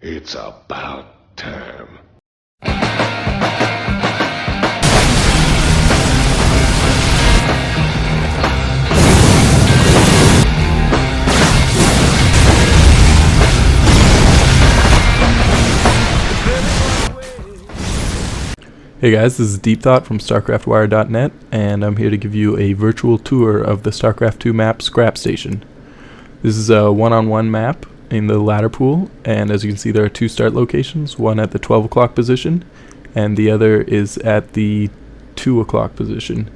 It's about time. Hey guys, this is Deep.Thought from StarCraftWire.net, and I'm here to give you a virtual tour of the StarCraft II map Scrap Station. This is a one-on-one map in the ladder pool, and as you can see there are two start locations, one at the 12 o'clock position, and the other is at the 2 o'clock position.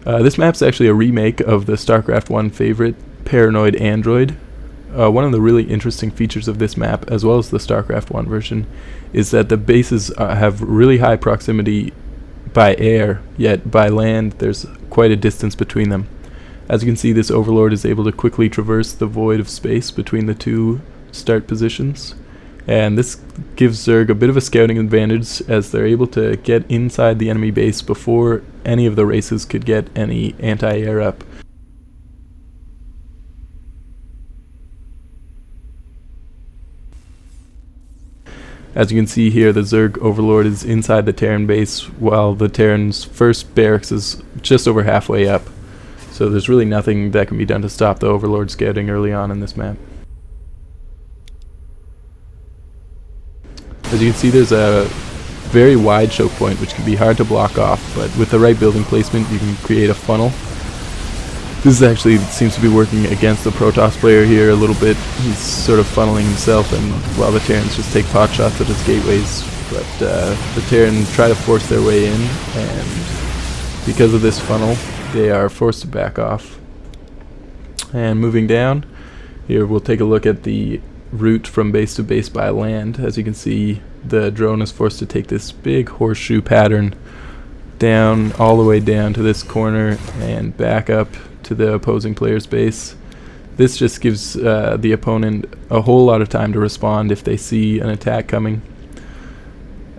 This map's actually a remake of the StarCraft I favorite, Paranoid Android. One of the really interesting features of this map, as well as the StarCraft I version, is that the bases have really high proximity by air, yet by land there's quite a distance between them. As you can see, this Overlord is able to quickly traverse the void of space between the two start positions, and this gives Zerg a bit of a scouting advantage as they're able to get inside the enemy base before any of the races could get any anti-air up. As you can see here, the Zerg Overlord is inside the Terran base, while the Terran's first barracks is just over halfway up. So there's really nothing that can be done to stop the Overlord scouting early on in this map. As you can see, there's a very wide choke point which can be hard to block off, but with the right building placement you can create a funnel. This actually seems to be working against the Protoss player here a little bit. He's sort of funneling himself, and while the Terrans just take pot shots at his gateways. But the Terran try to force their way in, and because of this funnel, they are forced to back off. And moving down, here we'll take a look at the route from base to base by land. As you can see, the drone is forced to take this big horseshoe pattern down, all the way down to this corner, and back up to the opposing player's base. This just gives the opponent a whole lot of time to respond if they see an attack coming.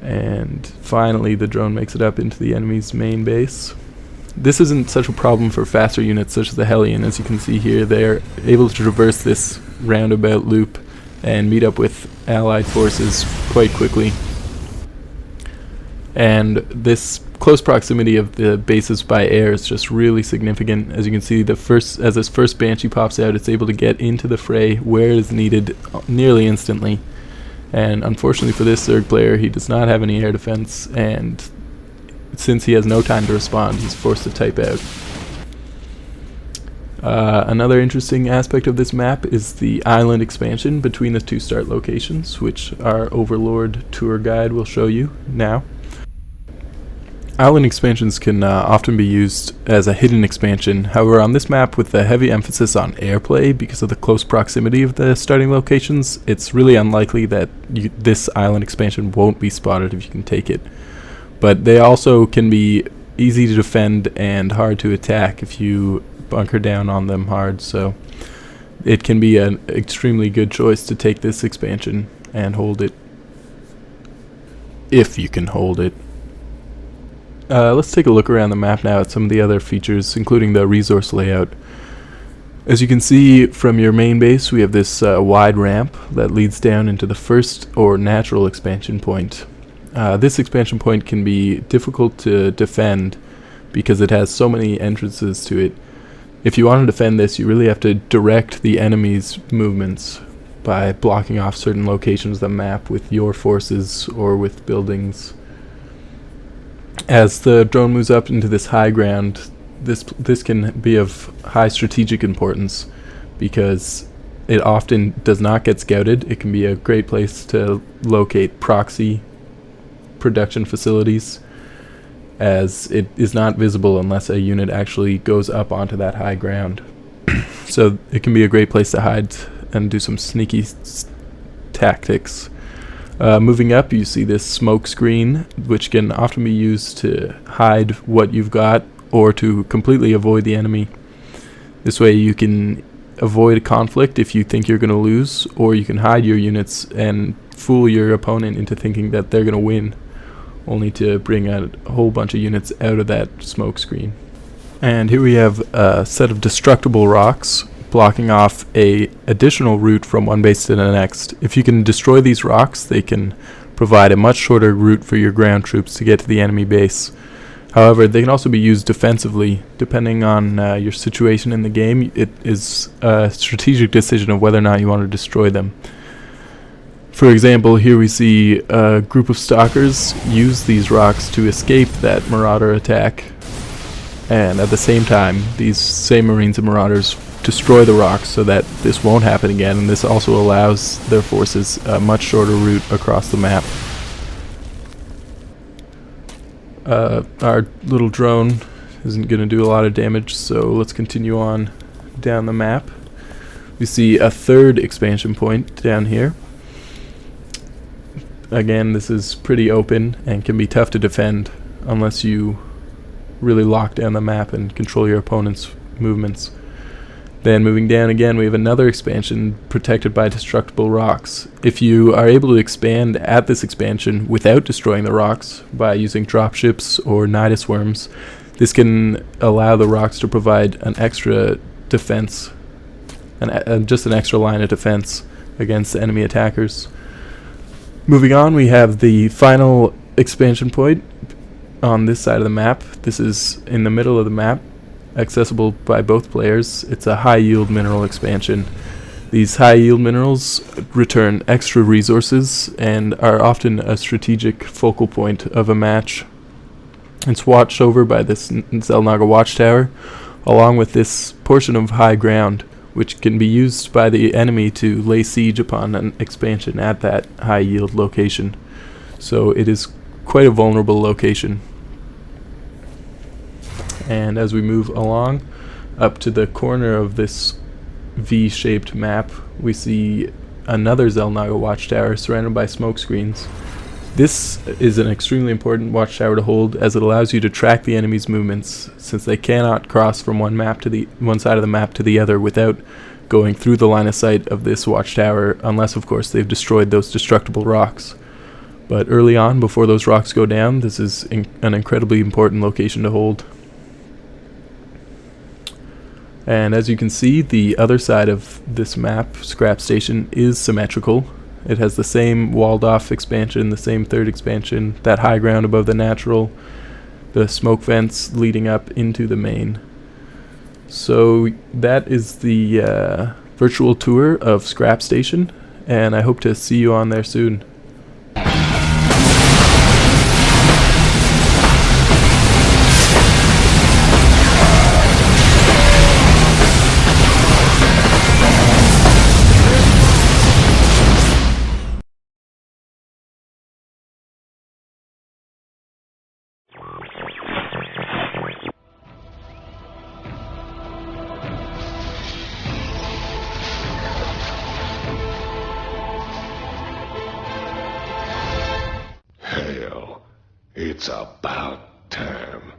And finally the drone makes it up into the enemy's main base. This isn't such a problem for faster units such as the Hellion. As you can see here, they're able to traverse this roundabout loop and meet up with allied forces quite quickly. And this close proximity of the bases by air is just really significant. As you can see, as this first Banshee pops out, it's able to get into the fray where it is needed nearly instantly. And unfortunately for this Zerg player, he does not have any air defense, and since he has no time to respond, he's forced to type out. Another interesting aspect of this map is the island expansion between the two start locations, which our Overlord tour guide will show you now. Island expansions can often be used as a hidden expansion. However, on this map, with the heavy emphasis on airplay because of the close proximity of the starting locations, it's really unlikely that this island expansion won't be spotted if you can take it. But they also can be easy to defend and hard to attack if you bunker down on them hard, so it can be an extremely good choice to take this expansion and hold it, if you can hold it. Let's take a look around the map now at some of the other features, including the resource layout. As you can see from your main base, we have this wide ramp that leads down into the first or natural expansion point. This expansion point can be difficult to defend because it has so many entrances to it. If you want to defend this, you really have to direct the enemy's movements by blocking off certain locations of the map with your forces or with buildings. As the drone moves up into this high ground, this can be of high strategic importance because it often does not get scouted. It can be a great place to locate proxy production facilities, as it is not visible unless a unit actually goes up onto that high ground. So it can be a great place to hide and do some sneaky tactics. Moving up, you see this smoke screen, which can often be used to hide what you've got or to completely avoid the enemy. This way you can avoid a conflict if you think you're going to lose, or you can hide your units and fool your opponent into thinking that they're going to win, only to bring a whole bunch of units out of that smoke screen. And here we have a set of destructible rocks blocking off a additional route from one base to the next. If you can destroy these rocks, they can provide a much shorter route for your ground troops to get to the enemy base. However, they can also be used defensively. Depending on your situation in the game, it is a strategic decision of whether or not you want to destroy them. For example, here we see a group of stalkers use these rocks to escape that marauder attack, and at the same time, these same marines and marauders destroy the rocks so that this won't happen again, and this also allows their forces a much shorter route across the map. Our little drone isn't going to do a lot of damage, so let's continue on down the map. We see a third expansion point down here. Again, this is pretty open and can be tough to defend unless you really lock down the map and control your opponent's movements. Then moving down again, we have another expansion protected by destructible rocks. If you are able to expand at this expansion without destroying the rocks by using dropships or nidus worms, this can allow the rocks to provide an extra defense, just an extra line of defense against enemy attackers. Moving on, we have the final expansion point on this side of the map. This is in the middle of the map, accessible by both players. It's a high yield mineral expansion. These high yield minerals return extra resources and are often a strategic focal point of a match. It's watched over by this Xel'Naga watchtower, along with this portion of high ground, which can be used by the enemy to lay siege upon an expansion at that high yield location. So it is quite a vulnerable location. And as we move along up to the corner of this V-shaped map, we see another Xel'Naga watchtower surrounded by smoke screens. This is an extremely important watchtower to hold, as it allows you to track the enemy's movements, since they cannot cross from one side of the map to the other without going through the line of sight of this watchtower, unless of course they've destroyed those destructible rocks. But early on, before those rocks go down, this is an incredibly important location to hold. And as you can see, the other side of this map, Scrap Station, is symmetrical. It has the same walled off expansion, the same third expansion, that high ground above the natural, the smoke vents leading up into the main. So that is the virtual tour of Scrap Station, and I hope to see you on there soon. Hell, it's about time.